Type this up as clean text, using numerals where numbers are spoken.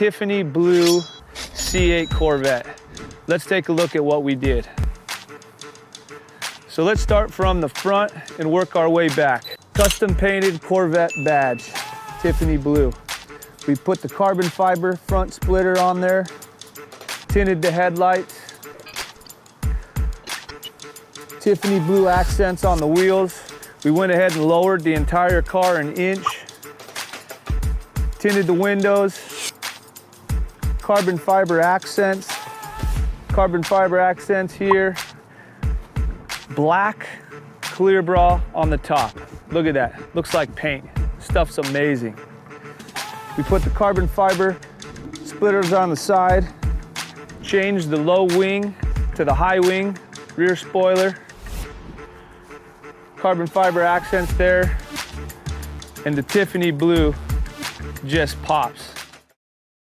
Tiffany Blue C8 Corvette. Let's take a look at what we did. So let's start from the front and work our way back. Custom painted Corvette badge, Tiffany Blue. We put the carbon fiber front splitter on there, tinted the headlights, Tiffany Blue accents on the wheels. We went ahead and lowered the entire car an inch, tinted the windows, carbon fiber accents here, black clear bra on the top. Look at that, looks like paint. Stuff's amazing. We put the carbon fiber splitters on the side, changed the low wing to the high wing, rear spoiler, carbon fiber accents there, and the Tiffany Blue just pops.